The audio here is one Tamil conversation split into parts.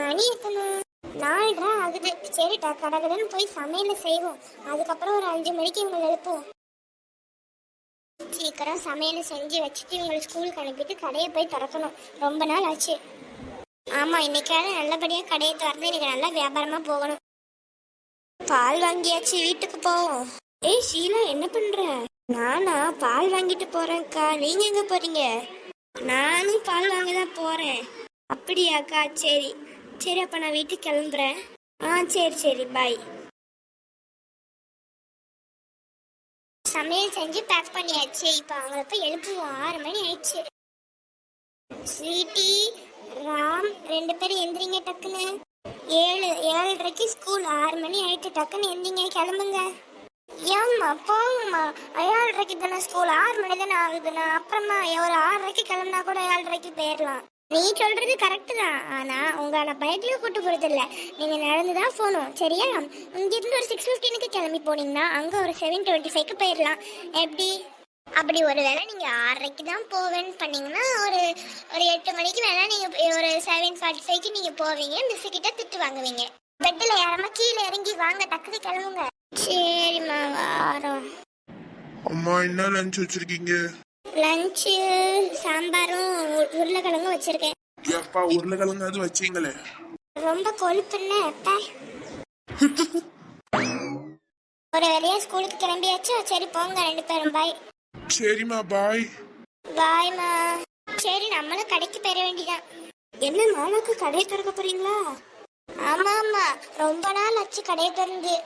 மணி எத்தனை? 4:30 ஆகுது. சரிட்டா, கடகடன்னு போய் சமையல செய்வோம். அதுக்கப்புறம் ஒரு 5 மணிக்கு இவங்களை எழுப்புவோம். சீக்கிரம் சமையலை செஞ்சு வச்சுட்டு இவங்களை ஸ்கூலுக்கு அனுப்பிட்டு கடையை போய் திறக்கணும். ரொம்ப நாள் ஆச்சு. ஆமா, இன்னைக்காவது நல்லபடியா கடையை திறந்து இன்னைக்கு நல்லா வியாபாரமா போகணும். பால் வாங்கியாச்சு, வீட்டுக்கு போவோம். ஏய் ஷீலா, என்ன பண்ற? நானா பால் வாங்கிட்டு போறேன்க்கா. நீங்க எங்க போறீங்க? நானும் பால் வாங்க தான் போறேன். அப்படியாக்கா? சரி சரி, அப்ப நான் வீட்டுக்கு கிளம்புறேன். சரி சரி, பாய். சமையல் செஞ்சு பேக் பண்ணியாச்சு. இப்போ அவங்கள போய் எழுப்புவோம். 6 மணி ஆயிடுச்சு. ஸ்வீட்டி, ராம் 2 பேரும் எந்திரிங்க டக்குன்னு. 7:30க்கு ஸ்கூல். 6 மணி ஆயிட்டு, டக்குன்னு எந்திரிங்க, கிளம்புங்க. ஏம்மா போங்கம்மா, 7:30க்கு தானே ஸ்கூல், 6 மணி தானே ஆகுதுண்ணா. அப்புறமா ஒரு 6:30க்கு கிளம்புனா கூட 7:30க்கு போயிடலாம். நீ சொல்றது கரெக்டு தான். ஆனா உங்களை பைக்ல கூட்டு போறது இல்ல, நீங்க நடந்துதான் போகணும். சரியா? இங்கிருந்து ஒரு 6:15க்கு கிளம்பி போனீங்கன்னா அங்க ஒரு 7:25க்கு போயிடலாம். எப்படி? அப்படி ஒரு வேளை நீங்க 6:30க்கு தான் போவேன்னு பண்ணீங்கன்னா ஒரு 8 மணிக்கு வேணா நீங்க ஒரு 7:45க்கு நீங்க போவீங்க. மிஸ் கிட்ட திட்டு வாங்குவீங்க. பெட்ல யாரமா கீழே இறங்கி வாங்க, டக்குனு கிளம்புங்க. சரிம்மா, வாரோம். அம்மா, என்ன லஞ்ச் வச்சிருக்கீங்க? லஞ்சு சாம்பாரும் உருளைக்கிழங்கும் வச்சிருக்கேன். எப்பா உருளைக்கிழங்கு அது வச்சீங்களே? ரொம்ப கொழுப்புன்னு ஒரு வழியா ஸ்கூலுக்கு கிளம்பியாச்சு. சரி போங்க 2 பேரும். பாய். சரிம்மா, பாய். பாய்மா. சரி, நம்மளும் கடைக்கு பெற வேண்டியதான். என்ன நாளுக்கு கடையை திறக்க போறீங்களா? ஆமா ஆமா, ரொம்ப நாள் ஆச்சு கடையை திறந்து.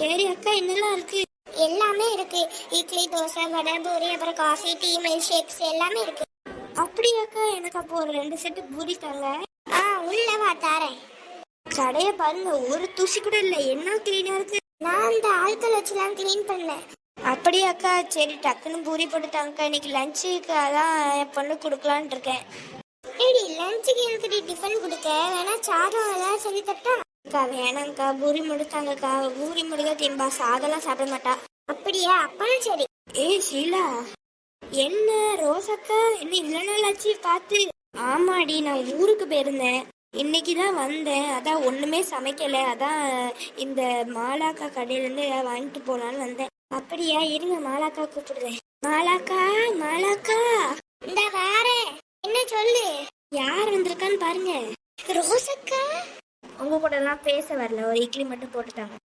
சரி அக்கா, என்னெல்லாம் இருக்கு? எல்லாமே இருக்கு. இட்லி, தோசை, வடை, பூரி, அப்புறம் காஃபி, டீ, மில்க் ஷேக்ஸ் எல்லாமே இருக்கு. அப்படியாக்கா? எனக்கு அப்போ ஒரு 2 செட்டு பூரி தாங்க. உள்ள வா, தாரேன். கடைய பாருங்க, ஒரு தூசி கூட இல்ல. என்ன கிளீனா இருக்கு. நான் அந்த ஆட்கள் வச்சுலாம் கிளீன் பண்ணேன். அப்படியாக்கா? சரி, டக்குன்னு பூரி போட்டுட்டாங்கக்கா. இன்னைக்கு லஞ்சுக்கு அதான் என் பொண்ணு கொடுக்கலான் இருக்கேன். ஏடி, லஞ்சுக்கு எனக்கு டிஃபன் கொடுக்க வேணா, சாதம் ஏதாவது செஞ்சு தட்டா? அக்கா வேணாங்க்கா, பூரி முடித்தாங்கக்கா. பூரி முடிக்க திம்பா, சாதம்லாம் சாப்பிட மாட்டா. அப்படியா? அப்பனா சரி. ஏய் ஷீலா, என்ன ரோசக்கா, என்ன இவ்வளோ நாள் ஆச்சு பார்த்து? ஆமாடி, நான் ஊருக்கு போயிருந்தேன். இன்னைக்குதான் வந்தேன். அதான் ஒண்ணுமே சமைக்கல. அதான் இந்த மாலாக்கா கடையிலேருந்து ஏதாவது வாங்கிட்டு போலான்னு வந்தேன். அப்படியா? இருங்க, மாலாக்கா கூப்பிடுறேன். மாலாக்கா, மாலாக்கா, இந்த வேற என்ன சொல்லு. யார் வந்திருக்கான்னு பாருங்க. ரோசக்கா. உங்க கூட எல்லாம் பேச வரல, ஒரு இட்லி மட்டும் போட்டுட்டாங்க.